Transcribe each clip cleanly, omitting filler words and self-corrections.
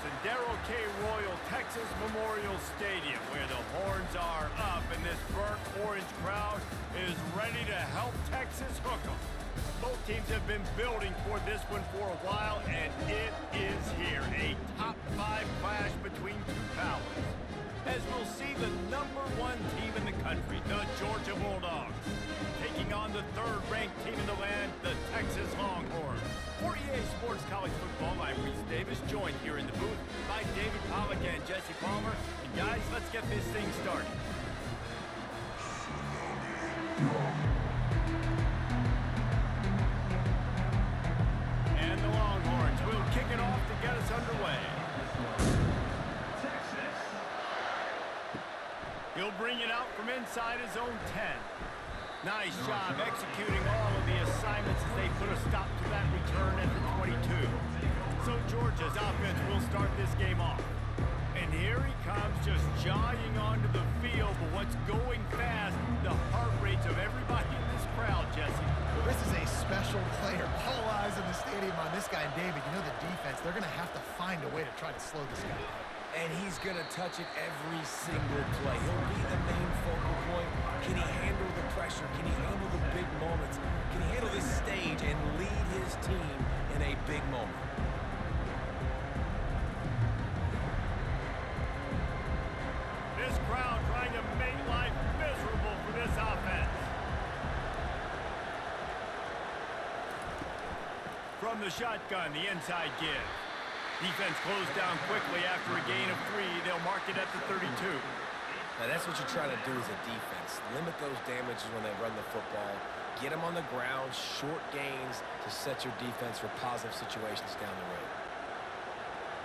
in Darrell K. Royal, Texas Memorial Stadium, where the horns are up and this burnt orange crowd is ready to help Texas hook 'em. Both teams have been building for this one for a while, and it is here. A top-5 clash between two powers. As we'll see the #1 team in the country, the Georgia Bulldogs, taking on the 3rd-ranked team in the land, the Texas Longhorns. For EA Sports College Football, I'm Reese Davis, joined here in the booth by David Pollack and Jesse Palmer. And guys, let's get this thing started. And the Longhorns will kick it off to get us underway. He'll bring it out from inside his own 10. Nice job executing all of the assignments as they put a stop to that return at the 22. So Georgia's offense will start this game off. And here he comes, just jogging onto the field. But what's going fast, the heart rates of everybody in this crowd, Jesse. Well, this is a special player. All eyes in the stadium on this guy. And David, you know the defense, they're going to have to find a way to try to slow this guy down. And he's going to touch it every single play. He'll be the main focal point. Can he handle the pressure? Can he handle the big moments? Can he handle this stage and lead his team in a big moment? This crowd trying to make life miserable for this offense. From the shotgun, the inside give. Defense closed down quickly after a gain of 3. They'll mark it at the 32. Now, that's what you're trying to do as a defense. Limit those damages when they run the football. Get them on the ground, short gains to set your defense for positive situations down the road.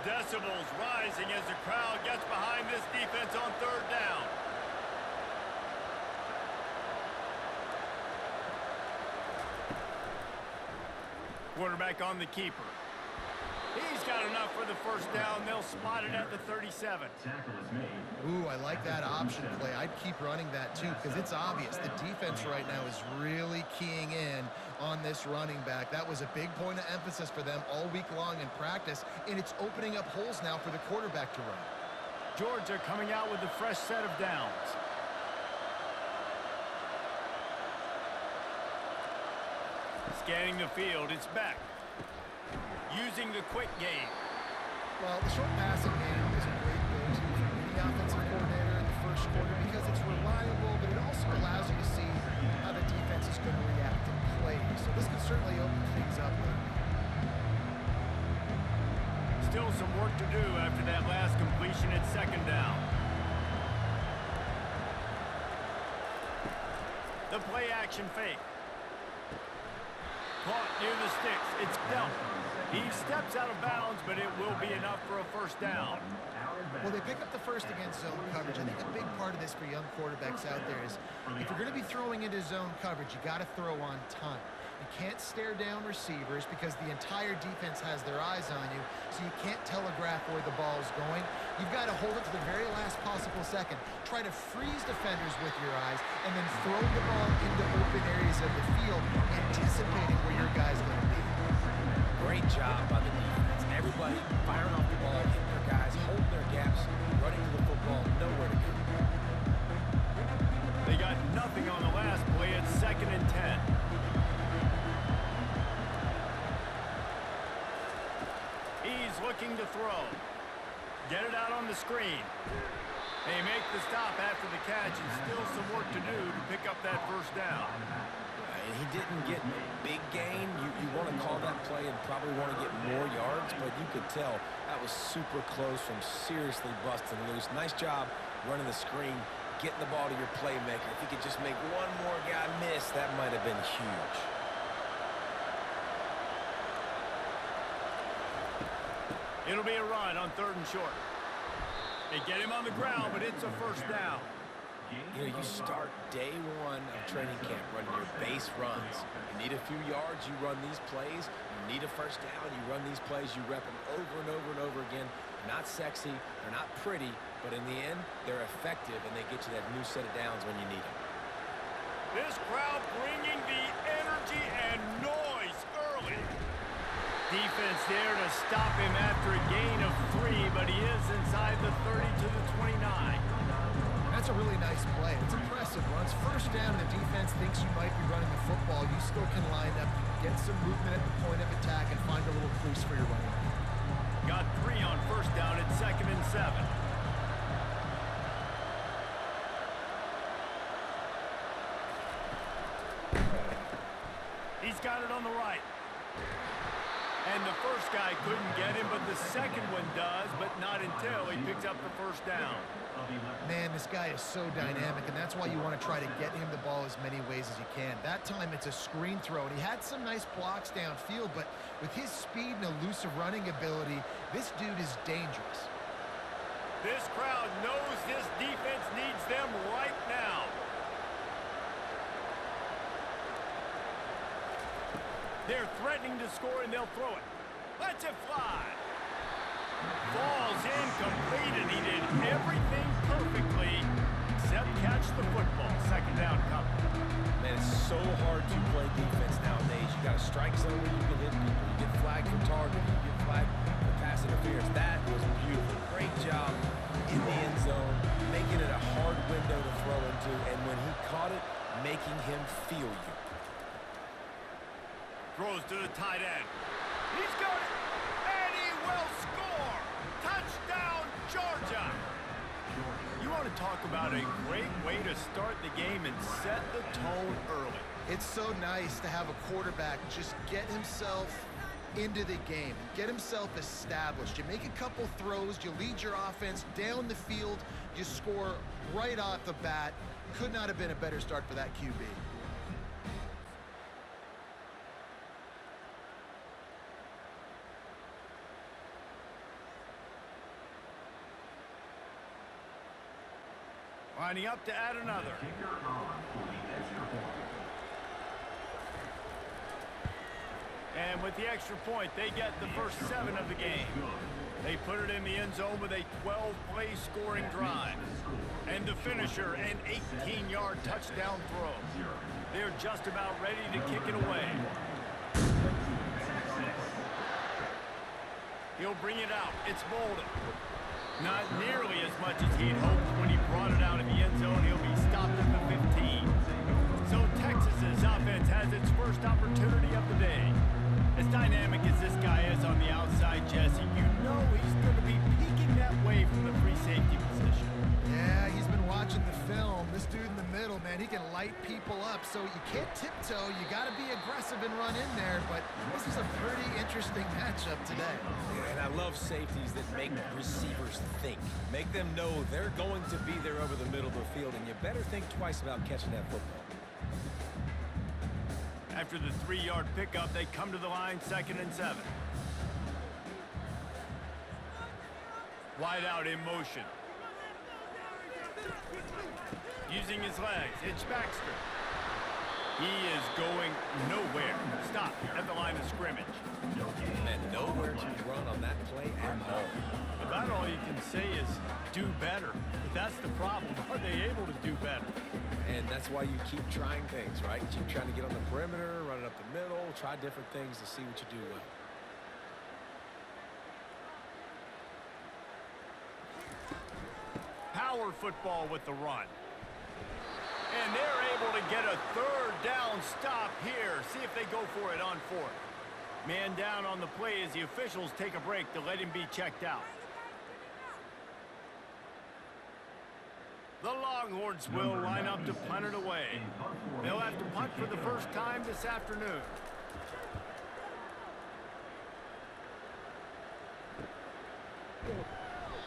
Decibels rising as the crowd gets behind this defense on 3rd down. Quarterback on the keeper. He's got enough for the 1st down. They'll spot it at the 37. Ooh, I like that option play. I'd keep running that too because it's obvious the defense right now is really keying in on this running back. That was a big point of emphasis for them all week long in practice, and it's opening up holes now for the quarterback to run. Georgia coming out with a fresh set of downs. Scanning the field, it's back. Using the quick game. Well, the short passing game is a great go-to for any offensive coordinator in the 1st quarter because it's reliable, but it also allows you to see how the defense is going to react and play. So this can certainly open things up later. Still some work to do after that last completion at 2nd down. The play action fake. Caught near the sticks. It's dealt. He steps out of bounds, but it will be enough for a 1st down. Well, they pick up the 1st against zone coverage. I think a big part of this for young quarterbacks out there is if you're going to be throwing into zone coverage, you got to throw on time. You can't stare down receivers because the entire defense has their eyes on you, so you can't telegraph where the ball is going. You've got to hold it to the very last possible second. Try to freeze defenders with your eyes and then throw the ball into open areas of the field, anticipating where your guy's going to be. Great job by the defense. Everybody firing off the ball, hitting their guys, holding their gaps, running to the football, nowhere to go. They got nothing on the last play. It's 2nd and 10. He's looking to throw. Get it out on the screen. They make the stop after the catch, and still some work to do to pick up that 1st down. And he didn't get a big gain. You want to call that play and probably want to get more yards, but you could tell that was super close from seriously busting loose. Nice job running the screen, getting the ball to your playmaker. If he could just make one more guy miss, that might have been huge. It'll be a run on 3rd and short. They get him on the ground, but it's a 1st down. You know, you start day 1 of training camp running your base runs. You need a few yards, you run these plays. You need a 1st down, you run these plays. You rep them over and over and over again. They're not sexy, they're not pretty, but in the end, they're effective, and they get you that new set of downs when you need them. This crowd bringing the energy and noise early. Defense there to stop him after a gain of 3, but he is inside the 30 to the 29. That's a really nice play. It's impressive. Once first down and the defense thinks you might be running the football, you still can line up, get some movement at the point of attack, and find a little crease for your running back. Got 3 on first down at 2nd and 7. He's got it on the right. And the first guy couldn't get him, but the second one does, but not until he picks up the first down. Man, this guy is so dynamic, and that's why you want to try to get him the ball as many ways as you can. That time, it's a screen throw, and he had some nice blocks downfield, but with his speed and elusive running ability, this dude is dangerous. This crowd knows this defense needs them right now. They're threatening to score, and they'll throw it. Lets it fly. Falls incomplete, and he did everything perfectly except catch the football. Second down coming. Man, it's so hard to play defense nowadays. You got a strike zone where you can hit people. You get flagged for targeting. You get flagged for pass interference. That was beautiful. Great job in the end zone, making it a hard window to throw into, and when he caught it, making him feel you. Throws to the tight end. He's got it, and he will score. Touchdown, Georgia. You want to talk about a great way to start the game and set the tone early. It's so nice to have a quarterback just get himself into the game, get himself established. You make a couple throws, you lead your offense down the field, you score right off the bat. Could not have been a better start for that QB. Lining up to add another. And with the extra point, they get the first 7 of the game. They put it in the end zone with a 12-play scoring drive. And the finisher, an 18-yard touchdown throw. They're just about ready to kick it away. He'll bring it out. It's Bolden. Not nearly as much as he'd hoped when he brought it out in the end zone. He'll be stopped at the 15. So Texas's offense has its first opportunity of the day. As dynamic as this guy is on the outside, Jesse, you know he's going to be peeking that way from the free safety position. Yeah, he's been watching the film. This dude in the middle, man, he can light people up. So you can't tiptoe. You got to be aggressive and run in there. But this is a pretty interesting matchup today. And I love safeties that make receivers think. Make them know they're going to be there over the middle of the field, and you better think twice about catching that football. After the 3-yard pickup, they come to the line, 2nd and 7. Wide out in motion. Using his legs, it's Baxter. He is going nowhere. Stop at the line of scrimmage. And nowhere to run on that play at all. About all you can say is do better. But that's the problem. Are they able to do better? And that's why you keep trying things, right? Keep trying to get on the perimeter, run it up the middle, try different things to see what you do well. Power football with the run. And they're able to get a 3rd down stop here. See if they go for it on 4th. Man down on the play as the officials take a break to let him be checked out. The Longhorns will line up to punt it away. They'll have to punt for the first time this afternoon.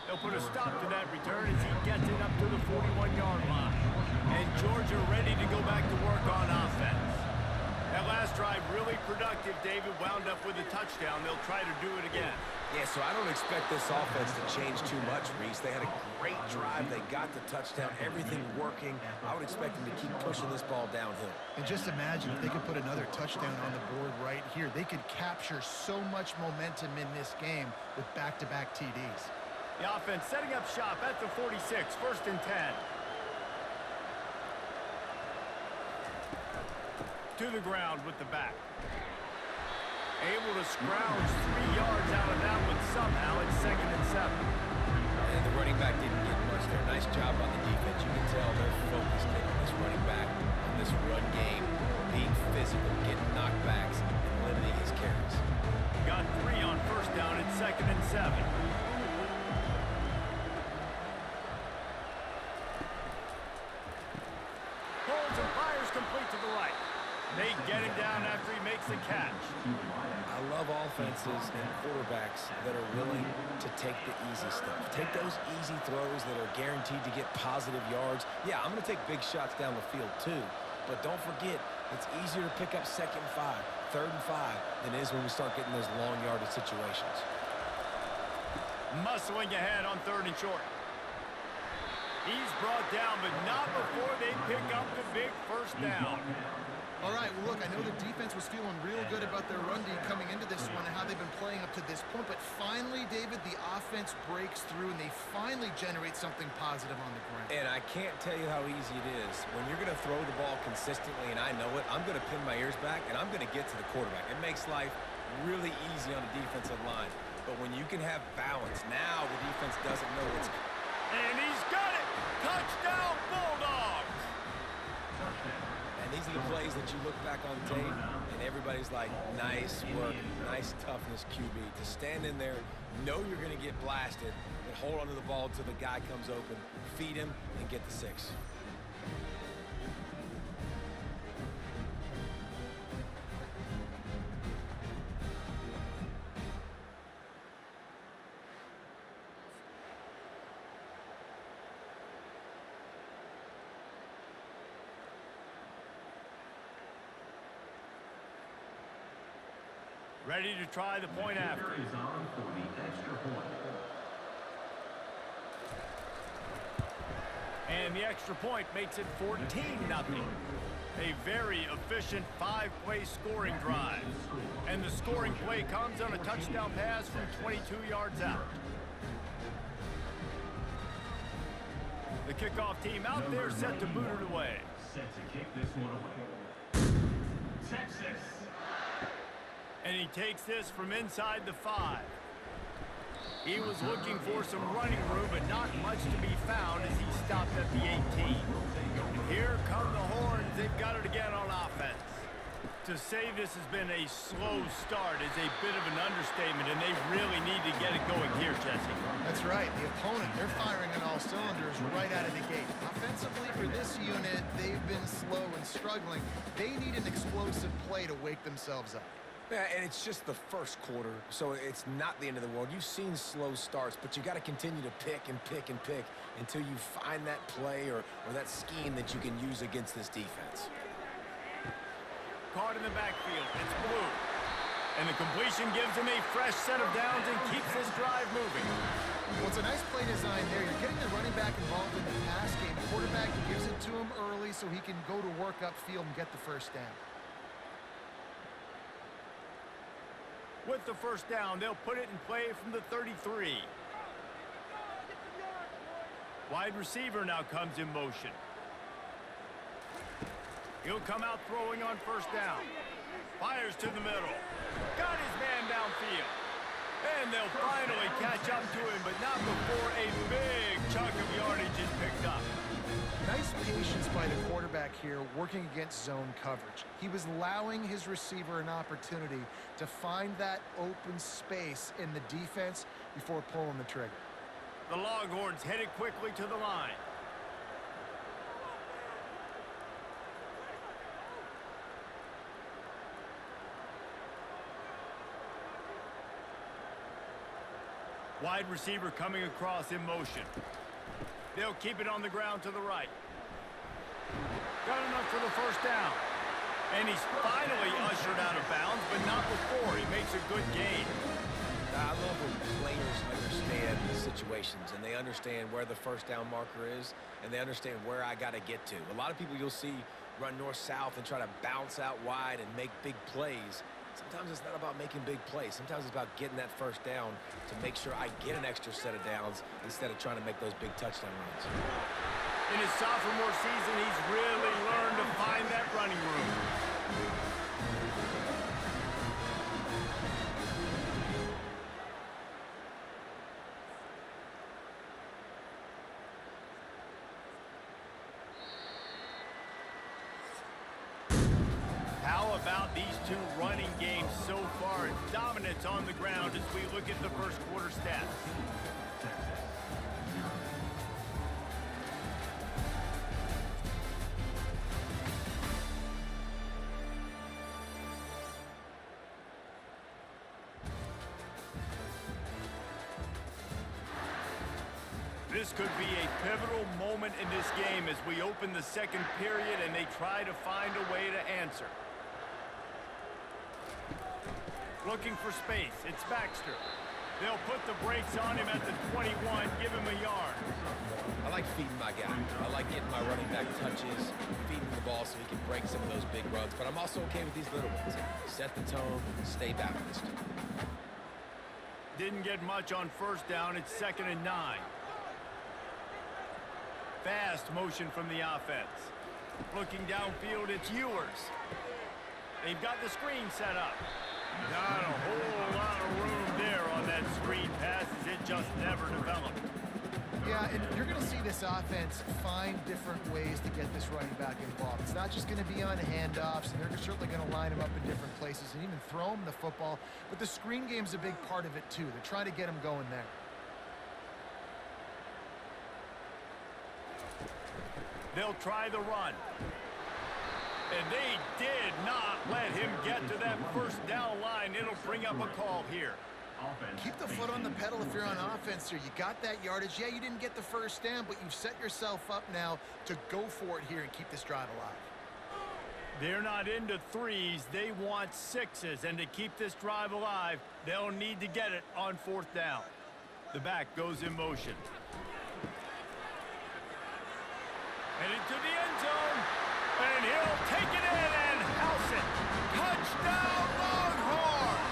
They'll put a stop to that return as he gets it up to the 41-yard line. And Georgia ready to go back to work on offense. That last drive really productive, David, wound up with a touchdown. They'll try to do it again. Yeah, so I don't expect this offense to change too much, Reese. They had a great drive. They got the touchdown, everything working. I would expect them to keep pushing this ball downhill. And just imagine if they could put another touchdown on the board right here. They could capture so much momentum in this game with back-to-back TDs. The offense setting up shop at the 46, 1st and 10. To the ground with the back. Able to scrounge 3 yards out of that one somehow. It's 2nd and 7. And the running back didn't get much there. Nice job on the defense. You can tell they're focused in on this running back, on this run game, being physical, getting knockbacks, and limiting his carries. Got 3 on 1st down. It's 2nd and 7. Pulls and fires complete to the right. They get him down after he makes the catch. I love offenses and quarterbacks that are willing to take the easy stuff. Take those easy throws that are guaranteed to get positive yards. Yeah, I'm going to take big shots down the field too. But don't forget, it's easier to pick up 2nd and 5, 3rd and 5 than it is when we start getting those long yardage situations. Muscling ahead on 3rd and short. He's brought down, but not before they pick up the big 1st down. All right, well, look, I know the defense was feeling real good about their run D coming into this one and how they've been playing up to this point, but finally, David, the offense breaks through and they finally generate something positive on the ground. And I can't tell you how easy it is. When you're going to throw the ball consistently, and I know it, I'm going to pin my ears back, and I'm going to get to the quarterback. It makes life really easy on the defensive line. But when you can have balance, now the defense doesn't know what's... And he's got it! Touchdown, Bulldogs! And these are the plays that you look back on tape, and everybody's like, nice work, nice toughness, QB. To stand in there, know you're going to get blasted, and hold onto the ball until the guy comes open, feed him, and get the 6. Ready to try the point after. And the extra point makes it 14-0. A very efficient 5-play scoring drive. And the scoring play comes on a touchdown pass from 22 yards out. The kickoff team out there set to boot it away. Set to kick this one away. Texas. And he takes this from inside the 5. He was looking for some running room, but not much to be found as he stopped at the 18. And here come the Horns. They've got it again on offense. To say this has been a slow start is a bit of an understatement, and they really need to get it going here, Jesse. That's right. The opponent, they're firing on all cylinders right out of the gate. Offensively, for this unit, they've been slow and struggling. They need an explosive play to wake themselves up. Yeah, and it's just the first quarter, so it's not the end of the world. You've seen slow starts, but you got to continue to pick and pick and pick until you find that play or that scheme that you can use against this defense. Caught in the backfield. It's Blue. And the completion gives him a fresh set of downs and keeps this drive moving. Well, it's a nice play design there. You're getting the running back involved in the pass game. The quarterback gives it to him early so he can go to work upfield and get the 1st down. With the 1st down, they'll put it in play from the 33. Wide receiver now comes in motion. He'll come out throwing on 1st down. Fires to the middle. Got his man downfield. And they'll finally catch up to him, but not before a big chunk of yardage is picked up. Nice patience by the quarterback here working against zone coverage. He was allowing his receiver an opportunity to find that open space in the defense before pulling the trigger. The Longhorns headed quickly to the line. Wide receiver coming across in motion. They'll keep it on the ground to the right. Got enough for the 1st down. And he's finally ushered out of bounds, but not before. He makes a good gain. I love when players understand the situations, and they understand where the 1st down marker is, and they understand where I got to get to. A lot of people you'll see run north-south and try to bounce out wide and make big plays. Sometimes it's not about making big plays. Sometimes it's about getting that 1st down to make sure I get an extra set of downs instead of trying to make those big touchdown runs. In his sophomore season, he's really learned to find that running room. How about these two running games so far? Dominance on the ground as we look at the first quarter stats. This could be a pivotal moment in this game as we open the second period and they try to find a way to answer. Looking for space. It's Baxter. They'll put the brakes on him at the 21, give him a yard. I like feeding my guy. I like getting my running back touches, feeding the ball so he can break some of those big runs. But I'm also okay with these little ones. Set the tone, stay balanced. Didn't get much on first down. It's 2nd and 9. Fast motion from the offense. Looking downfield, it's Ewers. They've got the screen set up. Not a whole lot of room there on that screen pass as it just never developed. Yeah, and you're going to see this offense find different ways to get this running back involved. It's not just going to be on handoffs, and they're certainly going to line him up in different places and even throw him the football. But the screen game's a big part of it, too. They're trying to get him going there. They'll try the run. And they did not let him get to that first down line. It'll bring up a call here. Keep the foot on the pedal if you're on offense here. You got that yardage. Yeah, you didn't get the first down, but you've set yourself up now to go for it here and keep this drive alive. They're not into threes. They want sixes. And to keep this drive alive, they'll need to get it on 4th down. The back goes in motion. And into the end zone. And he'll take it in and house it. Touchdown, Longhorns!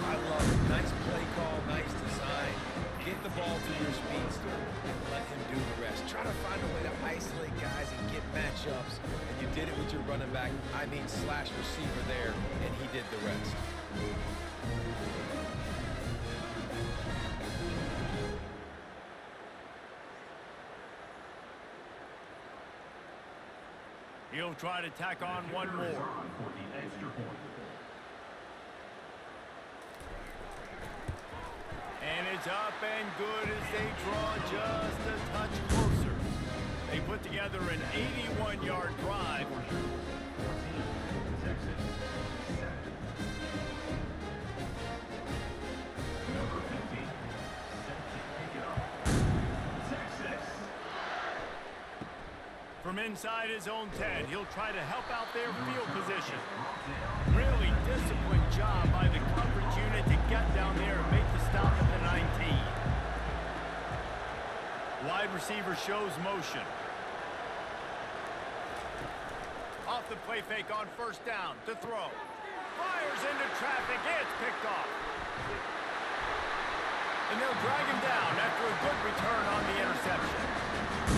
I love it. Nice play call, nice design. Get the ball to your speedster and let him do the rest. Try to find a way to isolate guys and get matchups. And you did it with your running back, slash receiver there, and he did the rest. He'll try to tack on one more. And it's up and good as they draw just a touch closer. They put together an 81-yard drive. From inside his own 10, he'll try to help out their field position. Really disciplined job by the coverage unit to get down there and make the stop at the 19. Wide receiver shows motion. Off the play fake on first down to throw. Fires into traffic. It's picked off. And they'll drag him down after a good return on the interception.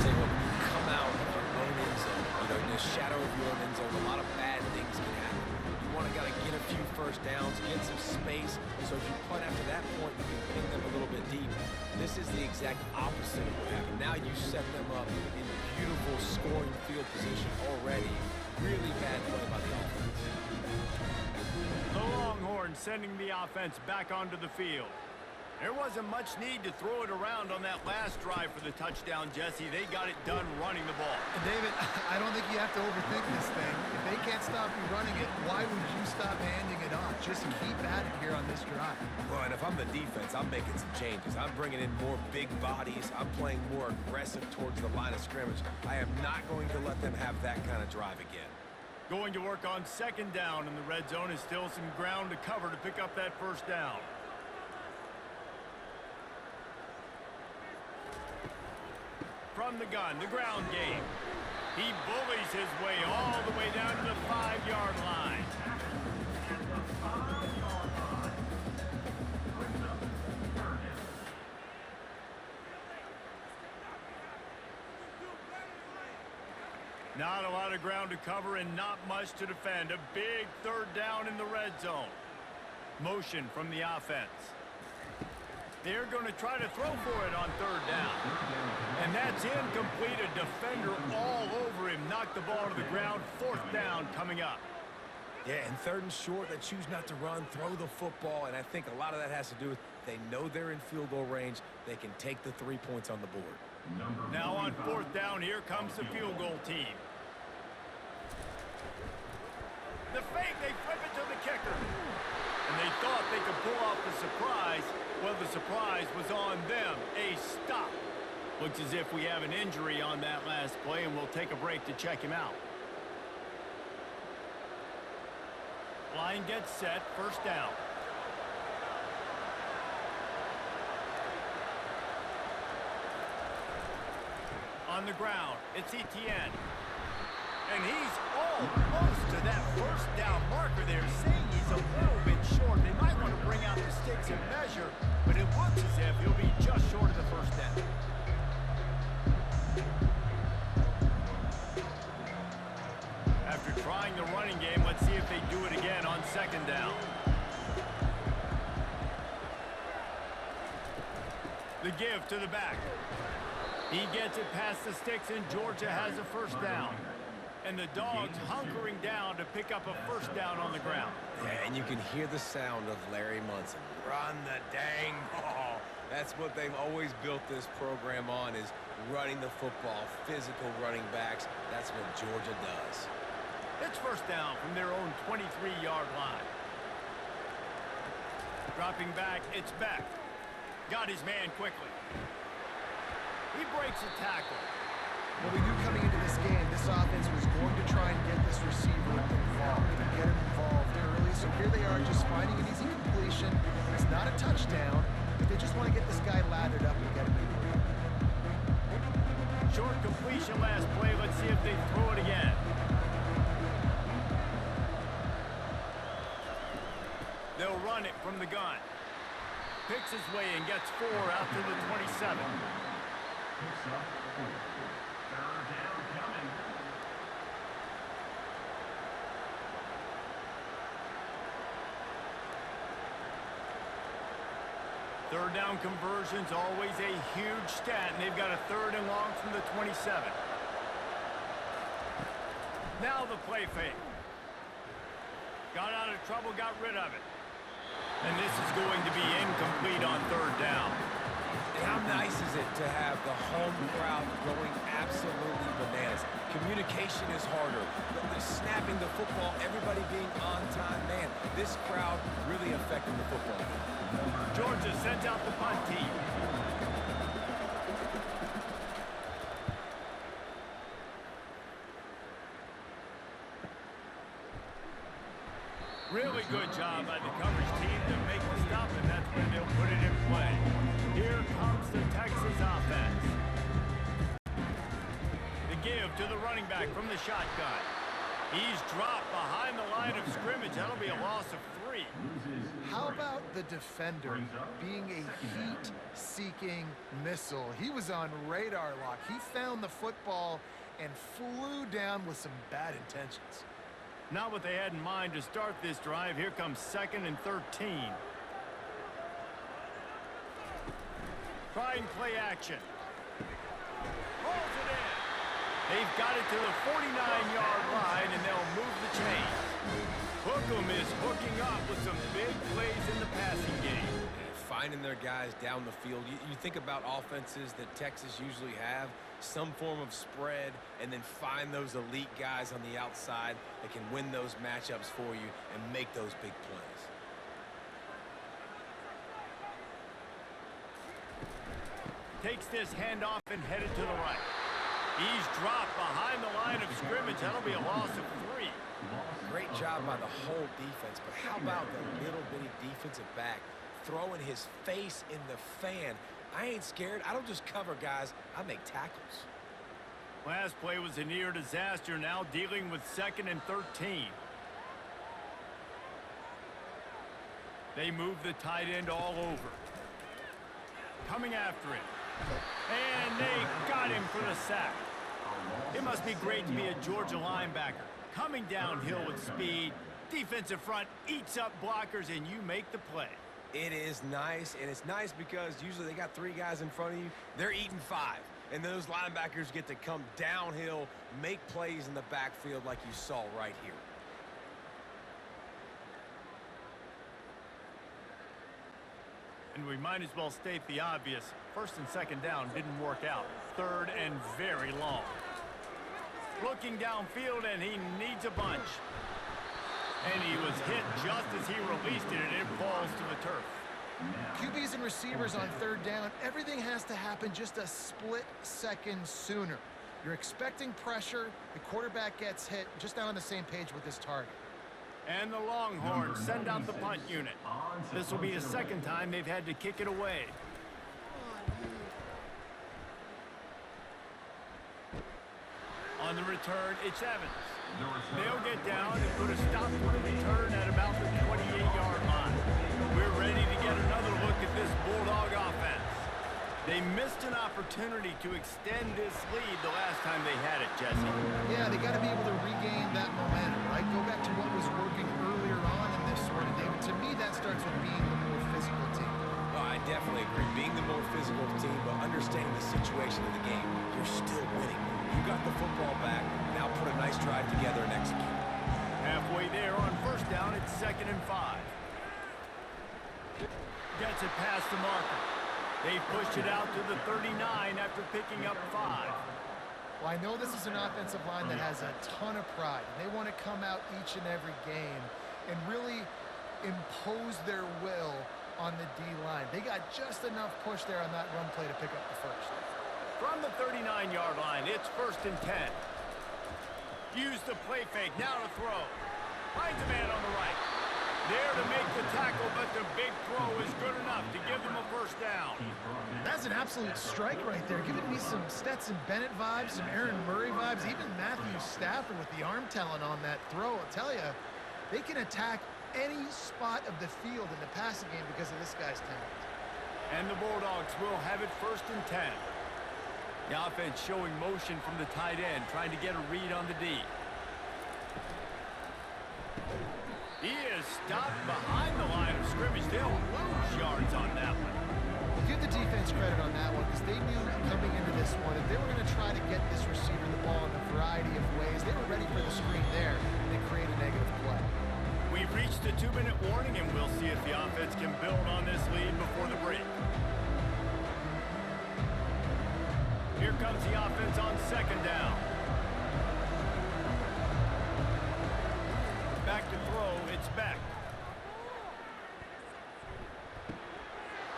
Say what, when you come out of your own end zone, in the shadow of your own end zone, a lot of bad things can happen. You want to get a few first downs, get some space, so if you punt after that point, you can pin them a little bit deep. This is the exact opposite of what happened. Now you set them up in beautiful scoring field position already. Really bad play by the offense. The Longhorns sending the offense back onto the field. There wasn't much need to throw it around on that last drive for the touchdown, Jesse. They got it done running the ball. And David, I don't think you have to overthink this thing. If they can't stop you running it, why would you stop handing it off? Just keep at it here on this drive. Well, and if I'm the defense, I'm making some changes. I'm bringing in more big bodies. I'm playing more aggressive towards the line of scrimmage. I am not going to let them have that kind of drive again. Going to work on 2nd down, and the red zone is still some ground to cover to pick up that first down. From the gun, the ground game. He bullies his way all the way down to the 5-yard line. Not a lot of ground to cover and not much to defend. A big 3rd down in the red zone. Motion from the offense. They're going to try to throw for it on third down. And that's incomplete. A defender all over him. Knocked the ball to the ground. Fourth down coming up. Yeah, and third and short, they choose not to run, throw the football, and I think a lot of that has to do with they know they're in field goal range. They can take the 3 points on the board. Now on fourth down, here comes the field goal team. The fake, they flip it to the kicker. And they thought they could pull off the surprise. Well, the surprise was on them. A stop. Looks as if we have an injury on that last play, and we'll take a break to check him out. Line gets set, first down. On the ground, it's Etienne. And he's almost to that first down marker there, saying he's a little bit short. They might want to bring out the sticks and measure, but it looks as if he'll be just short of the first down. After trying the running game, let's see if they do it again on second down. The give to the back. He gets it past the sticks, and Georgia has a first down. And the Dogs hunkering down to pick up a first down on the ground. Yeah, and you can hear the sound of Larry Munson. Run the dang ball. That's what they've always built this program on, is running the football, physical running backs. That's what Georgia does. It's first down from their own 23-yard line. Dropping back, it's Beck. Got his man quickly. He breaks a tackle. Well, we knew coming into this game, this offense was going to try and get this receiver involved and get him involved early. So here they are just finding an easy completion. It's not a touchdown, but they just want to get this guy lathered up and get him in the game. Short completion last play. Let's see if they throw it again. They'll run it from the gun. Picks his way and gets 4 out to the 27. Third down conversions, always a huge stat, and they've got a third and long from the 27. Now the play fake. Got out of trouble, got rid of it. And this is going to be incomplete on third down. How nice is it to have the home crowd going absolutely bananas? Communication is harder. The snapping the football, everybody being on time. Man, this crowd really affecting the football game. Georgia sends out the punt team. Really good job by the coverage team to make the stop, and that's when they'll put it in play. Here comes the Texas offense. The give to the running back from the shotgun. He's dropped behind the line of scrimmage. That'll be a loss of 3. How about the defender being a heat-seeking missile? He was on radar lock. He found the football and flew down with some bad intentions. Not what they had in mind to start this drive. Here comes 2nd and 13. Try and play action. Rolls it in. They've got it to the 49-yard line, and they'll move the chains. Hookem is hooking up with some big plays in the passing game. Finding their guys down the field. You think about offenses that Texas usually have, some form of spread, and then find those elite guys on the outside that can win those matchups for you and make those big plays. Takes this handoff and headed to the right. He's dropped behind the line of scrimmage. That'll be a loss of 3. Great job by the whole defense, but how about the little bitty defensive back throwing his face in the fan? I ain't scared. I don't just cover guys. I make tackles. Last play was a near disaster. Now dealing with 2nd and 13. They move the tight end all over. Coming after him. And they got him for the sack. It must be great to be a Georgia linebacker. Coming downhill with speed. Defensive front eats up blockers, and you make the play. It is nice, and it's nice because usually they got 3 guys in front of you. They're eating 5, and those linebackers get to come downhill, make plays in the backfield like you saw right here. And we might as well state the obvious. First and second down didn't work out. Third and very long. Looking downfield, and he needs a bunch. And he was hit just as he released it, and it falls to the turf. QBs and receivers on third down, everything has to happen just a split second sooner. You're expecting pressure, the quarterback gets hit, just not on the same page with his target. And the Longhorns send out the punt unit. This will be the second time they've had to kick it away. On the return, it's Evans. They'll get down and put a stop to the return at about the 28-yard line. We're ready to get another look at this Bulldog offense. They missed an opportunity to extend this lead the last time they had it, Jesse. Yeah, they got to be able to regain that momentum, right? Go back to what was working earlier on in this one, and David. To me, that starts with being the more physical team. Oh, I definitely agree. Being the more physical team, but understanding the situation of the game, you're still winning. You got the football back. Now put a nice drive together and execute. Halfway there on first down, it's 2nd and 5. Gets it past the marker. They pushed it out to the 39 after picking up 5. Well, I know this is an offensive line that has a ton of pride. They want to come out each and every game and really impose their will on the D-line. They got just enough push there on that run play to pick up the first. From the 39-yard line, it's 1st and 10. Use the play fake, now to throw. Finds a man on the right. There to make the tackle, but the big throw is good enough to give them a first down. That's an absolute strike right there, giving me some Stetson Bennett vibes, some Aaron Murray vibes, even Matthew Stafford with the arm talent on that throw. I'll tell you, they can attack any spot of the field in the passing game because of this guy's talent. And the Bulldogs will have it 1st and 10. The offense showing motion from the tight end, trying to get a read on the D. He is stopped behind the line of scrimmage. They'll lose yards on that one. Give the defense credit on that one because they knew coming into this one that they were going to try to get this receiver the ball in a variety of ways. They were ready for the screen there and they create a negative play. We've reached the 2-minute warning, and we'll see if the offense can build on this lead before the break. Here comes the offense on 2nd down. Back to throw, it's Beck.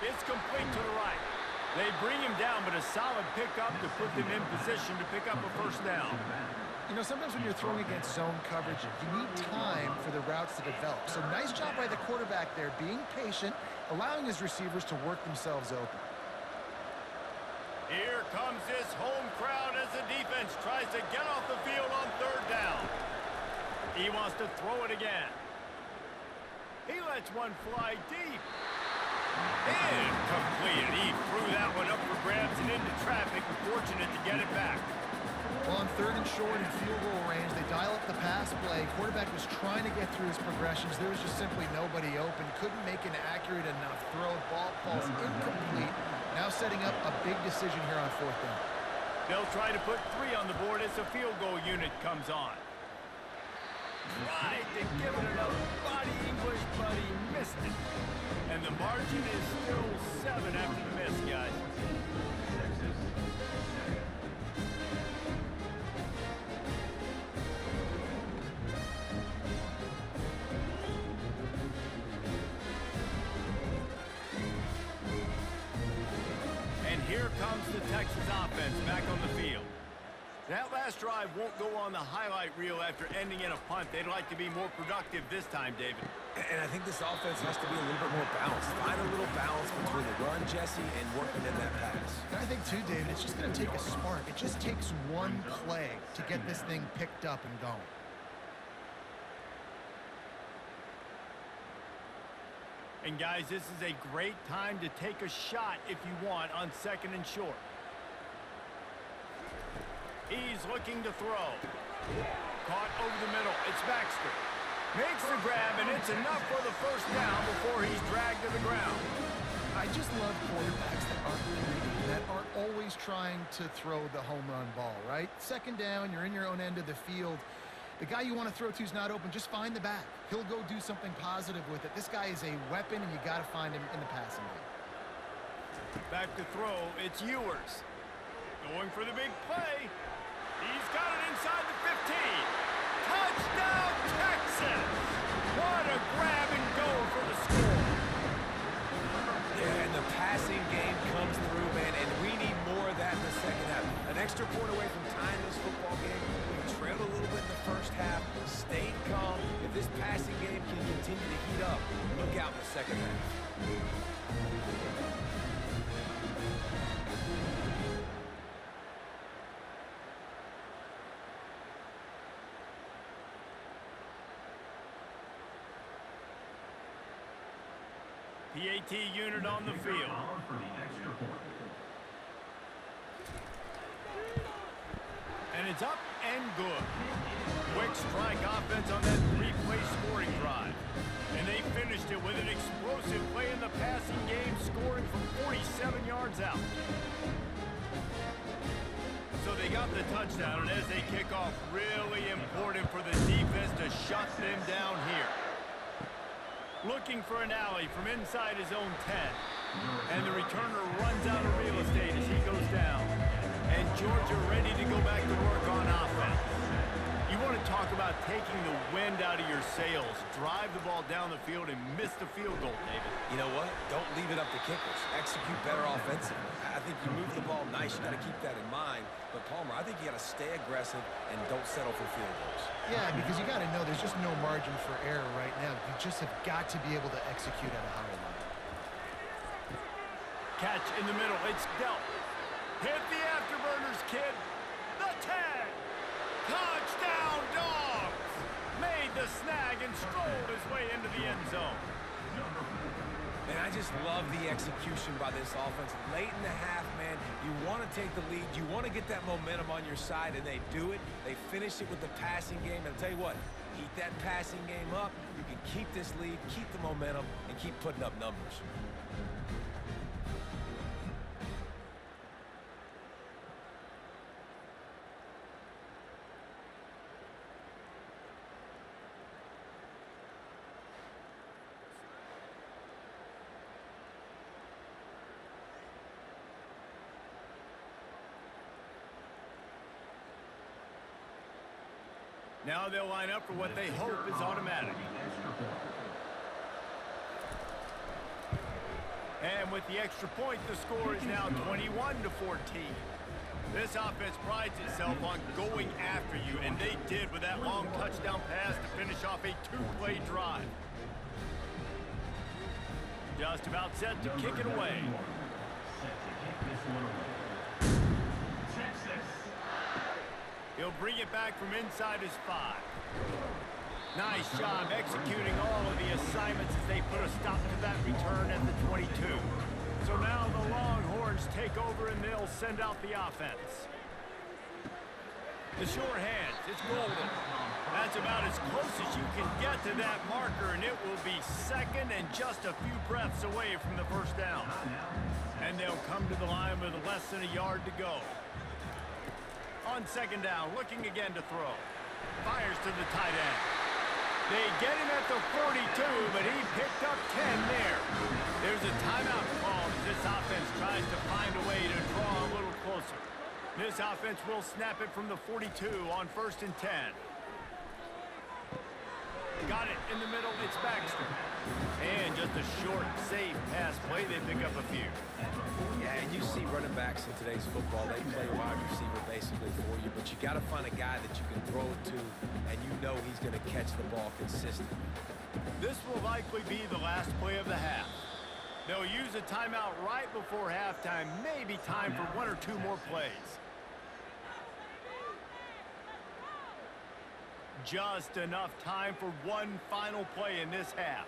It's complete to the right. They bring him down, but a solid pickup to put them in position to pick up a first down. You know, sometimes when you're throwing against zone coverage, you need time for the routes to develop. So nice job by the quarterback there, being patient, allowing his receivers to work themselves open. Here comes this home crowd as the defense tries to get off the field on 3rd down. He wants to throw it again. He lets one fly deep. And completed. He threw that one up for grabs and into traffic. Fortunate to get it back. Well, on 3rd and short and field goal range, they dial up the pass play. Quarterback was trying to get through his progressions. There was just simply nobody open. Couldn't make an accurate enough throw. Ball falls incomplete. Now setting up a big decision here on 4th down. They'll try to put 3 on the board as the field goal unit comes on. Tried to give it enough body English, but he missed it. And the margin is still 7 after the miss, guys. And here comes the Texas offense back on the field. That last drive won't go on the highlight reel after ending in a punt. They'd like to be more productive this time, David. And I think this offense has to be a little bit more balanced. Find a little balance between the run, Jesse, and working in that pass. And I think, too, David, it's just going to take a spark. It just takes one play to get this thing picked up and going. And, guys, this is a great time to take a shot if you want on 2nd and short. He's looking to throw. Caught over the middle. It's Baxter. Makes the grab, and it's enough for the first down before he's dragged to the ground. I just love quarterbacks that aren't greedy, that aren't always trying to throw the home run ball, right? Second down, you're in your own end of the field. The guy you want to throw to is not open. Just find the back. He'll go do something positive with it. This guy is a weapon, and you got to find him in the passing game. Back to throw, it's Ewers. Going for the big play. He's got it inside the 15. Touchdown, Texas! What a grab and go for the score. Yeah, and the passing game comes through, man, and we need more of that in the second half. An extra point away from tying this football game. We trailed a little bit in the first half, stayed calm. If this passing game can continue to heat up, look out in the second half. PAT unit on the field. And it's up and good. Quick strike offense on that three-play scoring drive. And they finished it with an explosive play in the passing game, scoring from 47 yards out. So they got the touchdown, and as they kick off, really important for the defense to shut them down here. Looking for an alley from inside his own 10. And the returner runs out of real estate as he goes down. And Georgia ready to go back to work on offense. You want to talk about taking the wind out of your sails. Drive the ball down the field and miss the field goal, David. You know what? Don't leave it up to kickers. Execute better offensively. I think you move the ball nice. You got to keep that in mind. But, Palmer, I think you got to stay aggressive and don't settle for field goals. Yeah, because you got to know there's just no margin for error right now. You just have got to be able to execute at a higher level. Catch in the middle. It's dealt. Hit the afterburners, kid. The tag. Touchdown, Dogs. Made the snag and strolled his way into the end zone. And I just love the execution by this offense. Late in the half, man, you want to take the lead. You want to get that momentum on your side, and they do it. They finish it with the passing game. And I'll tell you what, heat that passing game up. You can keep this lead, keep the momentum, and keep putting up numbers. Now they'll line up for what they hope is automatic. And with the extra point, the score is now 21-14. This offense prides itself on going after you, and they did with that long touchdown pass to finish off a two-play drive. Just about set to kick it away. He'll bring it back from inside his 5. Nice job executing all of the assignments as they put a stop to that return at the 22. So now the Longhorns take over and they'll send out the offense. The sure hands, it's golden. That's about as close as you can get to that marker, and it will be second and just a few breaths away from the first down. And they'll come to the line with less than a yard to go. On second down, looking again to throw. Fires to the tight end. They get him at the 42, but he picked up 10 there. There's a timeout called as this offense tries to find a way to draw a little closer. This offense will snap it from the 42 on 1st and 10. Got it in the middle, it's Baxter. And just a short, safe pass play, they pick up a few. Yeah, and you see running backs in today's football, they play wide receiver basically for you, but you got to find a guy that you can throw it to, and you know he's going to catch the ball consistently. This will likely be the last play of the half. They'll use a timeout right before halftime, maybe time for 1 or 2 more plays. Just enough time for one final play in this half.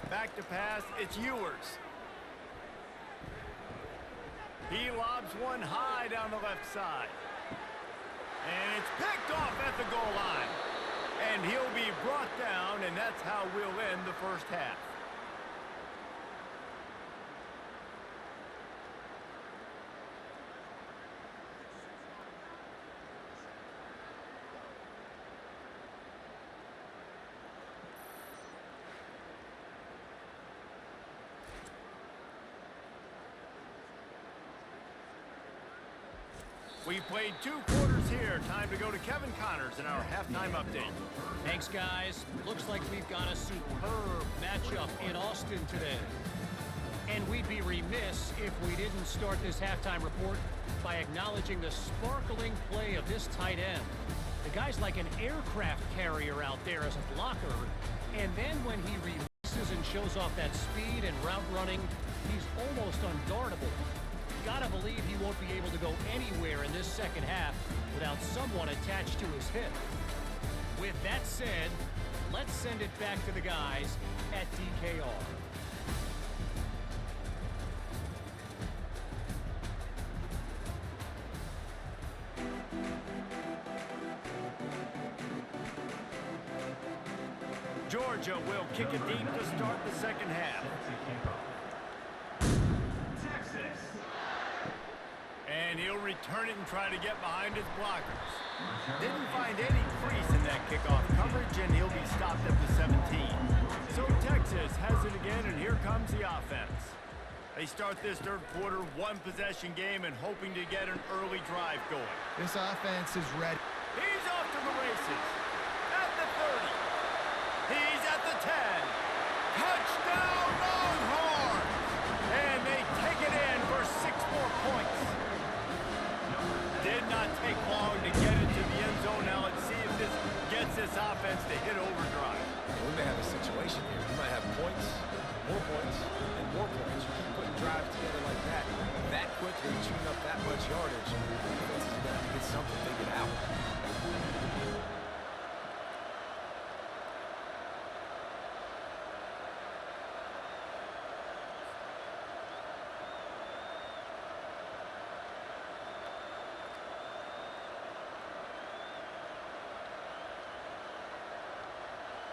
Back to pass, it's Ewers. He lobs one high down the left side. And it's picked off at the goal line. And he'll be brought down, and that's how we'll end the first half. We played 2 quarters here. Time to go to Kevin Connors in our halftime update. Thanks, guys. Looks like we've got a superb matchup in Austin today. And we'd be remiss if we didn't start this halftime report by acknowledging the sparkling play of this tight end. The guy's like an aircraft carrier out there as a blocker. And then when he releases and shows off that speed and route running, he's almost unguardable. Gotta believe he won't be able to go anywhere in this second half without someone attached to his hip. With that said, let's send it back to the guys at DKR. Georgia will kick it deep to start the second half. And he'll return it and try to get behind his blockers. Didn't find any crease in that kickoff coverage, and he'll be stopped at the 17. So Texas has it again, and here comes the offense. They start this third quarter, 1-possession game, and hoping to get an early drive going. This offense is ready. He's off to the races. At the 30. He's at the 10. Touchdown, Longhorns! And they take it in for 6 more points. Did not take long to get into the end zone. Now let's see if this gets this offense to hit overdrive. We may have a situation here. We might have points, and more points. You keep putting drives together like that quickly, chewing up that much yardage. The defense is going to have to get something figured out.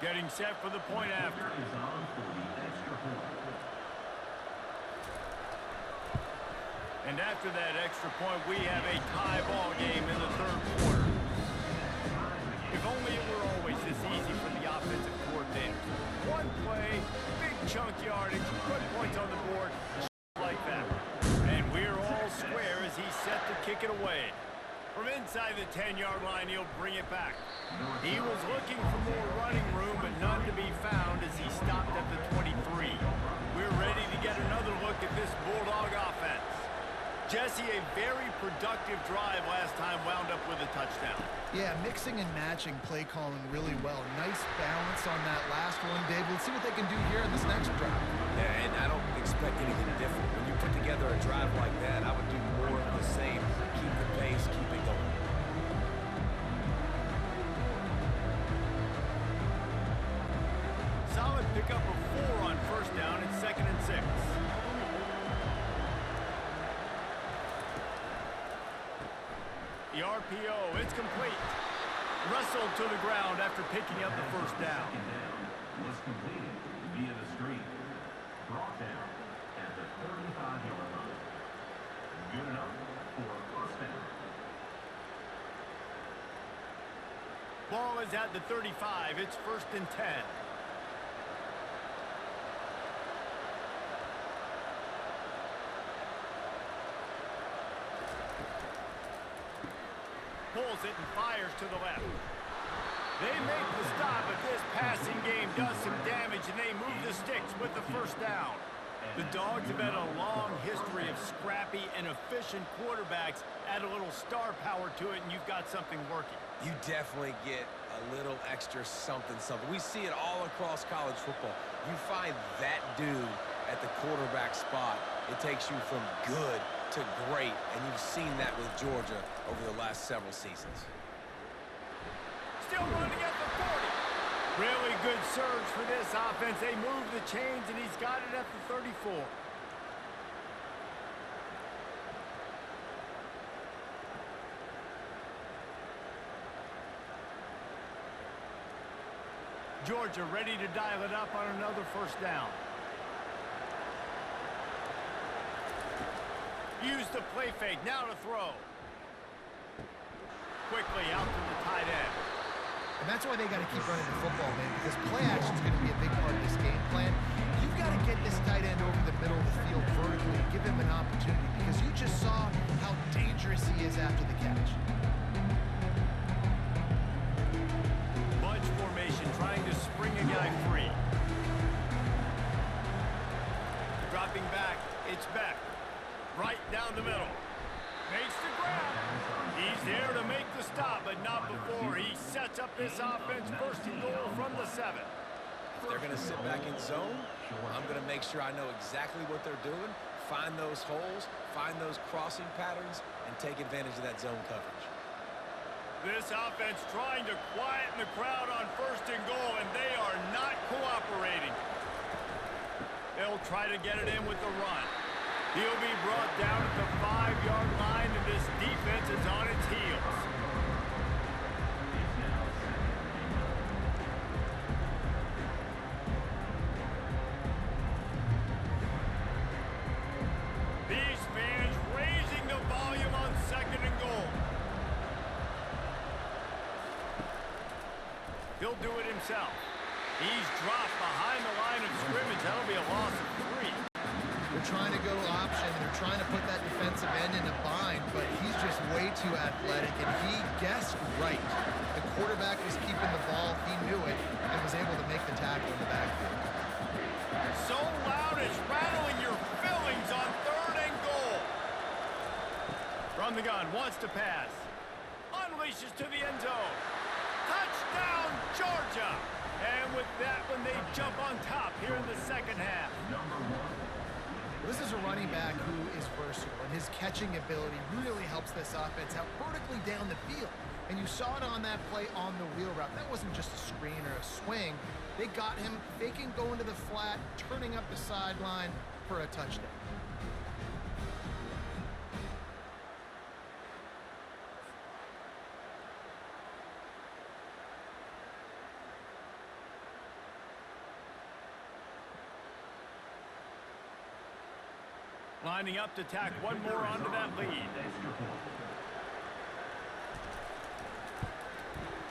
Getting set for the point after. And after that extra point, we have a tie ball game in the third quarter. If only it were always this easy for the offensive coordinator. One play, big chunk yardage, put points on the board, like that. And we're all square as he's set to kick it away. From inside the 10-yard line, he'll bring it back. He was looking for more running room, but none to be found as he stopped at the 23. We're ready to get another look at this Bulldog offense. Jesse, a very productive drive last time, wound up with a touchdown. Yeah, mixing and matching play calling really well. Nice balance on that last one, Dave. Let's see what they can do here in this next drive. Yeah, and I don't expect anything different. When you put together a drive like that, I would do more of the same. Keep the pace, keep it going. Solid pickup of 4 on first down and 2nd and 6. The RPO, it's complete. Wrestled to the ground after picking up the first down. Was completed via the screen. Brought down at the 35-yard line. Good enough for a first down. Ball is at the 35. It's 1st and 10. Pulls it and fires to the left. They make the stop, but this passing game does some damage, and they move the sticks with the first down. The Dogs have had a long history of scrappy and efficient quarterbacks. Add a little star power to it, and you've got something working. You definitely get a little extra something. We see it all across college football. You find that dude at the quarterback spot, it takes you from good to great, and you've seen that with Georgia over the last several seasons. Still running at the 40. Really good surge for this offense. They move the chains, and he's got it at the 34. Georgia ready to dial it up on another first down. Use the play fake. Now to throw. Quickly out to the tight end. And that's why they got to keep running the football, man, because play action is going to be a big part of this game plan. You've got to get this tight end over the middle of the field vertically and give him an opportunity, because you just saw how dangerous he is after the catch. Bunch formation, trying to spring a guy free. Dropping back, it's Beck. Right down the middle. Makes the grab. He's there to make the stop, but not before he sets up this offense. First and goal from the 7. If they're going to sit back in zone, I'm going to make sure I know exactly what they're doing, find those holes, find those crossing patterns, and take advantage of that zone coverage. This offense trying to quieten the crowd on first and goal, and they are not cooperating. They'll try to get it in with the run. He'll be brought down at the 5-yard line, and this defense is on its heels. These fans raising the volume on second and goal. He'll do it himself. He's dropped behind the line of scrimmage. That'll be a loss of 3. They're trying to go option. They're trying to put that defensive end in a bind, but he's just way too athletic, and he guessed right. The quarterback was keeping the ball. He knew it and was able to make the tackle in the backfield. So loud it's rattling your fillings on third and goal. From the gun, wants to pass. Unleashes to the end zone. Touchdown, Georgia! And with that one, they jump on top here in the second half. This is a running back who is versatile, and his catching ability really helps this offense out vertically down the field. And you saw it on that play on the wheel route. That wasn't just a screen or a swing. They got him faking going to the flat, turning up the sideline for a touchdown. Lining up to tack one more onto that lead.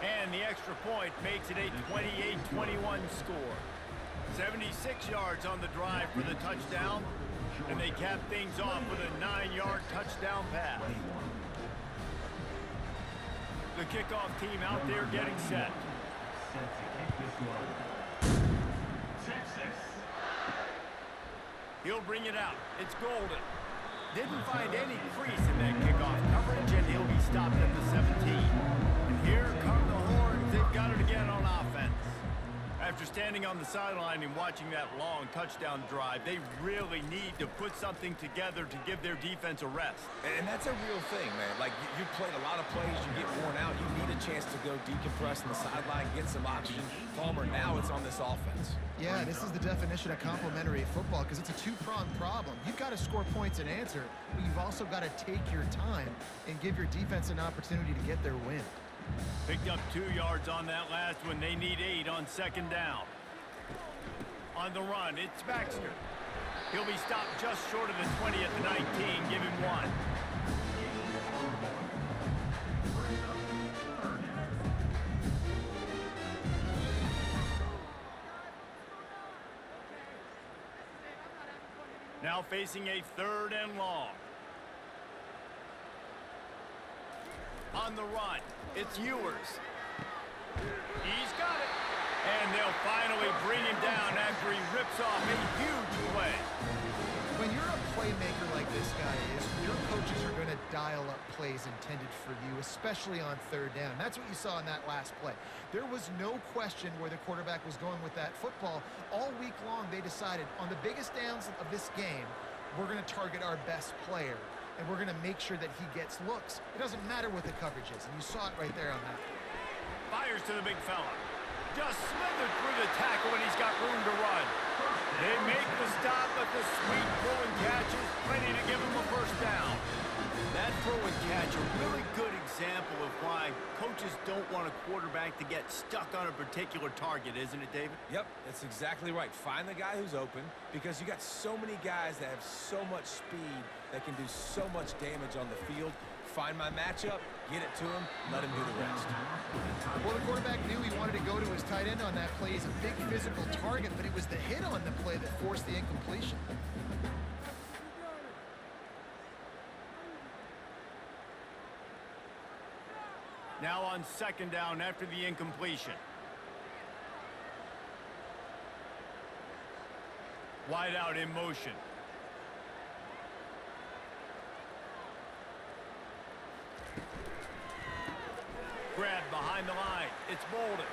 And the extra point makes it a 28-21 score. 76 yards on the drive for the touchdown, and they cap things off with a 9-yard touchdown pass. The kickoff team out there getting set. He'll bring it out. It's Golden. Didn't find any crease in that kickoff coverage, and he'll be stopped at the 17. And here come the Horns. They've got it again on offense. After standing on the sideline and watching that long touchdown drive, they really need to put something together to give their defense a rest. And that's a real thing, man. Like, you played a lot of plays, you get worn out, you need a chance to go decompress on the sideline, get some oxygen. Palmer, now it's on this offense. Yeah, this is the definition of complementary football, because it's a two-pronged problem. You've got to score points and answer, but you've also got to take your time and give your defense an opportunity to get their win. Picked up 2 yards on that last one. They need 8 on second down. On the run, it's Baxter. He'll be stopped just short of the 20 at the 19. Give him 1. Now facing a 3rd and long. On the run, it's Ewers. He's got it. And they'll finally bring him down after he rips off a huge play. When you're a playmaker like this guy is, your coaches are going to dial up plays intended for you, especially on 3rd down. That's what you saw in that last play. There was no question where the quarterback was going with that football. All week long, they decided on the biggest downs of this game, we're going to target our best player, and we're going to make sure that he gets looks. It doesn't matter what the coverage is, and you saw it right there on that. Fires to the big fella. Just slithered through the tackle, and he's got room to run. They make the stop, but the sweet pull and catch is plenty to give him a first down. That throw and catch, a really good example of why coaches don't want a quarterback to get stuck on a particular target, isn't it, David? Yep, that's exactly right. Find the guy who's open because you got so many guys that have so much speed that can do so much damage on the field. Find my matchup, get it to him, let him do the rest. Well, the quarterback knew he wanted to go to his tight end on that play. He's a big physical target, but it was the hit on the play that forced the incompletion. Now on second down after the incompletion. Wide out in motion. Grab behind the line. It's Bolden.